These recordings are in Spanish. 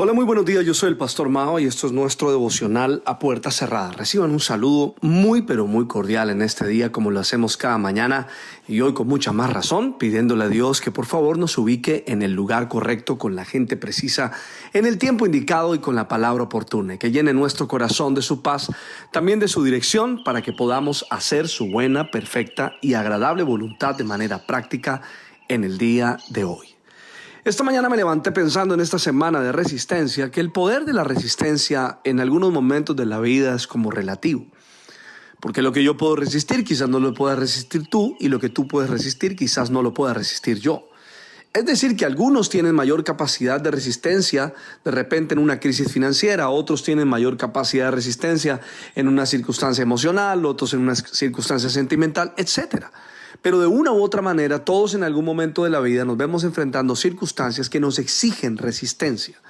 Hola, muy buenos días. Yo soy el Pastor Mao y esto es nuestro devocional a puerta cerrada. Reciban un saludo muy pero muy cordial en este día, como lo hacemos cada mañana, y hoy con mucha más razón, pidiéndole a Dios que por favor nos ubique en el lugar correcto, con la gente precisa, en el tiempo indicado y con la palabra oportuna, y que llene nuestro corazón de su paz, también de su dirección, para que podamos hacer su buena, perfecta y agradable voluntad de manera práctica en el día de hoy. Esta mañana me levanté pensando en esta semana de resistencia, que el poder de la resistencia en algunos momentos de la vida es como relativo. Porque lo que yo puedo resistir quizás no lo puedas resistir tú, y lo que tú puedes resistir quizás no lo pueda resistir yo. Es decir, que algunos tienen mayor capacidad de resistencia de repente en una crisis financiera, otros tienen mayor capacidad de resistencia en una circunstancia emocional, otros en una circunstancia sentimental, etcétera. Pero de una u otra manera, todos en algún momento de la vida nos vemos enfrentando circunstancias que nos exigen resistencia.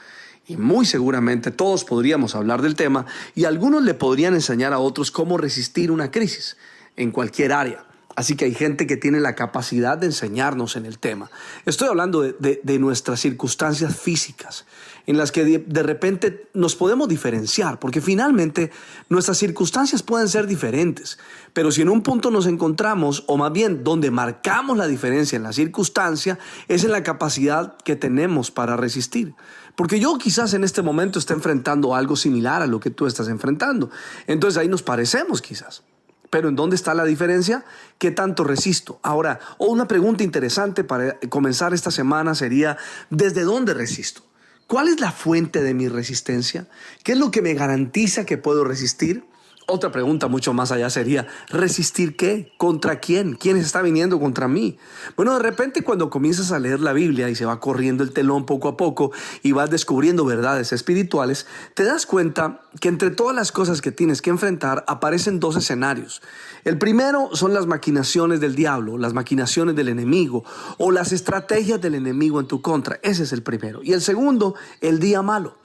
Y muy seguramente todos podríamos hablar del tema y algunos le podrían enseñar a otros cómo resistir una crisis en cualquier área. Así que hay gente que tiene la capacidad de enseñarnos en el tema. Estoy hablando de nuestras circunstancias físicas, en las que de repente nos podemos diferenciar, porque finalmente nuestras circunstancias pueden ser diferentes. Pero si en un punto nos encontramos, o más bien donde marcamos la diferencia en la circunstancia, es en la capacidad que tenemos para resistir. Porque yo quizás en este momento esté enfrentando algo similar a lo que tú estás enfrentando. Entonces ahí nos parecemos quizás. Pero ¿en dónde está la diferencia? ¿Qué tanto resisto? Ahora, una pregunta interesante para comenzar esta semana sería, ¿desde dónde resisto? ¿Cuál es la fuente de mi resistencia? ¿Qué es lo que me garantiza que puedo resistir? Otra pregunta mucho más allá sería, ¿resistir qué? ¿Contra quién? ¿Quién está viniendo contra mí? Bueno, de repente cuando comienzas a leer la Biblia y se va corriendo el telón poco a poco y vas descubriendo verdades espirituales, te das cuenta que entre todas las cosas que tienes que enfrentar aparecen dos escenarios. El primero son las maquinaciones del diablo, las maquinaciones del enemigo o las estrategias del enemigo en tu contra. Ese es el primero. Y el segundo, el día malo.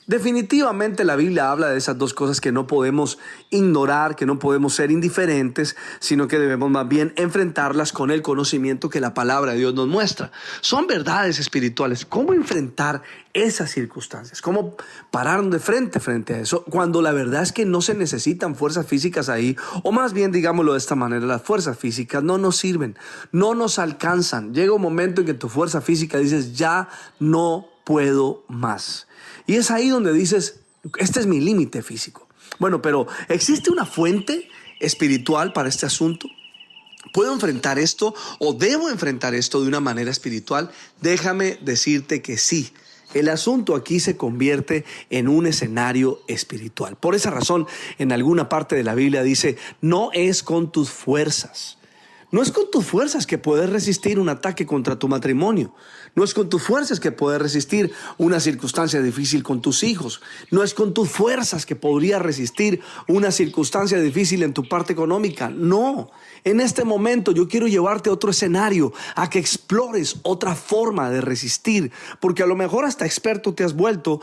Definitivamente la Biblia habla de esas dos cosas que no podemos ignorar, que no podemos ser indiferentes, sino que debemos más bien enfrentarlas con el conocimiento que la palabra de Dios nos muestra. Son verdades espirituales. ¿Cómo enfrentar esas circunstancias? ¿Cómo pararnos de frente a eso? Cuando la verdad es que no se necesitan fuerzas físicas ahí, o más bien digámoslo de esta manera, las fuerzas físicas no nos sirven, no nos alcanzan. Llega un momento en que tu fuerza física dices, ya no puedo más. Y es ahí donde dices, este es mi límite físico. Bueno, pero ¿existe una fuente espiritual para este asunto? ¿Puedo enfrentar esto o debo enfrentar esto de una manera espiritual? Déjame decirte que sí. El asunto aquí se convierte en un escenario espiritual. Por esa razón, en alguna parte de la Biblia dice, no es con tus fuerzas. No es con tus fuerzas que puedes resistir un ataque contra tu matrimonio. No es con tus fuerzas que puedes resistir una circunstancia difícil con tus hijos. No es con tus fuerzas que podrías resistir una circunstancia difícil en tu parte económica. No. En este momento yo quiero llevarte a otro escenario, a que explores otra forma de resistir. Porque a lo mejor hasta experto te has vuelto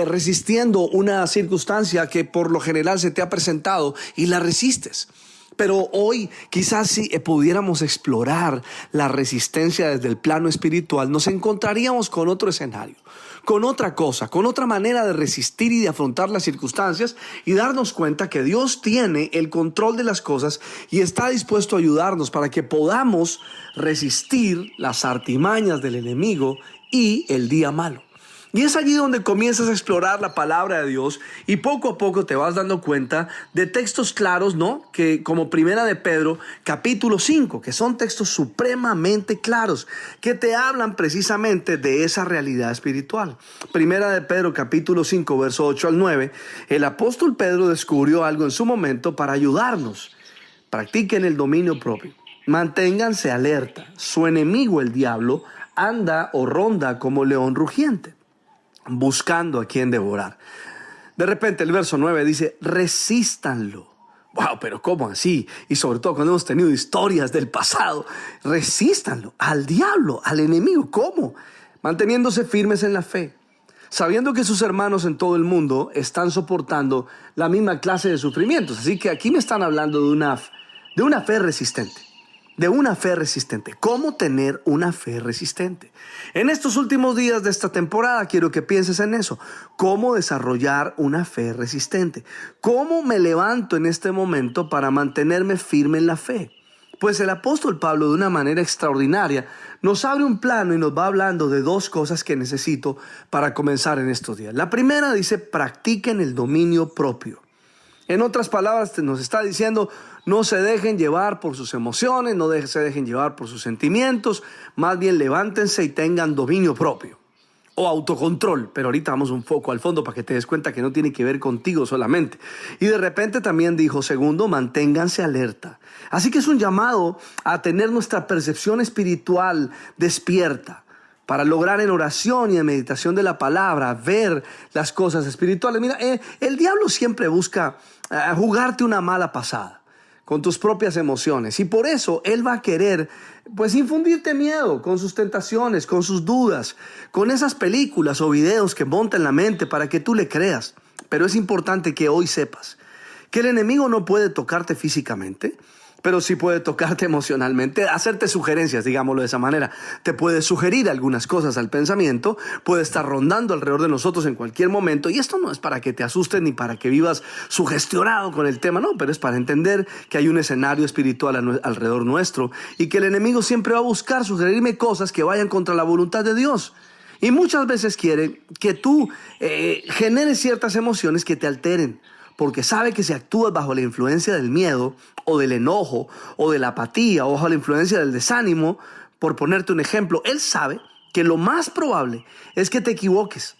resistiendo una circunstancia que por lo general se te ha presentado y la resistes. Pero hoy quizás si pudiéramos explorar la resistencia desde el plano espiritual, nos encontraríamos con otro escenario, con otra cosa, con otra manera de resistir y de afrontar las circunstancias y darnos cuenta que Dios tiene el control de las cosas y está dispuesto a ayudarnos para que podamos resistir las artimañas del enemigo y el día malo. Y es allí donde comienzas a explorar la palabra de Dios y poco a poco te vas dando cuenta de textos claros, ¿no? Que como Primera de Pedro, capítulo 5, que son textos supremamente claros, que te hablan precisamente de esa realidad espiritual. Primera de Pedro, capítulo 5, verso 8 al 9, el apóstol Pedro descubrió algo en su momento para ayudarnos. Practiquen el dominio propio. Manténganse alerta. Su enemigo, el diablo, anda o ronda como león rugiente, buscando a quien devorar. De repente el verso 9 dice, resístanlo. Wow, pero ¿cómo así? Y sobre todo cuando hemos tenido historias del pasado, resístanlo al diablo, al enemigo. ¿Cómo? Manteniéndose firmes en la fe, sabiendo que sus hermanos en todo el mundo están soportando la misma clase de sufrimientos. Así que aquí me están hablando de una fe resistente. de una fe resistente. ¿Cómo tener una fe resistente? En estos últimos días de esta temporada quiero que pienses en eso. ¿Cómo desarrollar una fe resistente? ¿Cómo me levanto en este momento para mantenerme firme en la fe? Pues el apóstol Pablo, de una manera extraordinaria, nos abre un plano y nos va hablando de dos cosas que necesito para comenzar en estos días. La primera dice: practiquen el dominio propio. En otras palabras, nos está diciendo: no se dejen llevar por sus emociones, no se dejen llevar por sus sentimientos, más bien levántense y tengan dominio propio o autocontrol. Pero ahorita vamos un poco al fondo para que te des cuenta que no tiene que ver contigo solamente. Y de repente también dijo: segundo, manténganse alerta. Así que es un llamado a tener nuestra percepción espiritual despierta, para lograr en oración y en meditación de la palabra ver las cosas espirituales. Mira, el diablo siempre busca jugarte una mala pasada con tus propias emociones, y por eso él va a querer pues infundirte miedo con sus tentaciones, con sus dudas, con esas películas o videos que monta en la mente para que tú le creas. Pero es importante que hoy sepas que el enemigo no puede tocarte físicamente, pero sí puede tocarte emocionalmente, hacerte sugerencias, digámoslo de esa manera. Te puede sugerir algunas cosas al pensamiento, puede estar rondando alrededor de nosotros en cualquier momento. Y esto no es para que te asustes ni para que vivas sugestionado con el tema, no, pero es para entender que hay un escenario espiritual alrededor nuestro y que el enemigo siempre va a buscar sugerirme cosas que vayan contra la voluntad de Dios. Y muchas veces quiere que tú generes ciertas emociones que te alteren, porque sabe que si actúas bajo la influencia del miedo o del enojo o de la apatía o bajo la influencia del desánimo, por ponerte un ejemplo, él sabe que lo más probable es que te equivoques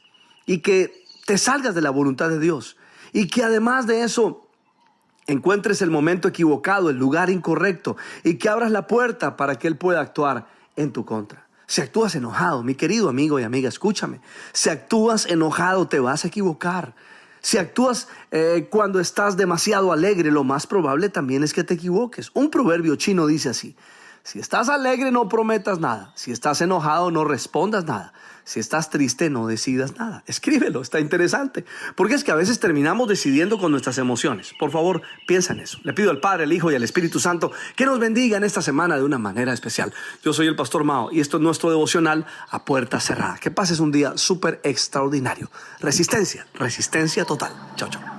y que te salgas de la voluntad de Dios, y que además de eso encuentres el momento equivocado, el lugar incorrecto, y que abras la puerta para que él pueda actuar en tu contra. Si actúas enojado, mi querido amigo y amiga, escúchame, si actúas enojado te vas a equivocar. Si actúas cuando estás demasiado alegre, lo más probable también es que te equivoques. Un proverbio chino dice así: si estás alegre, no prometas nada. Si estás enojado, no respondas nada. Si estás triste, no decidas nada. Escríbelo, está interesante. Porque es que a veces terminamos decidiendo con nuestras emociones. Por favor, piensa en eso. Le pido al Padre, al Hijo y al Espíritu Santo que nos bendiga en esta semana de una manera especial. Yo soy el Pastor Mao y esto es nuestro devocional A Puerta Cerrada. Que pases un día súper extraordinario. Resistencia, resistencia total. Chao, chao.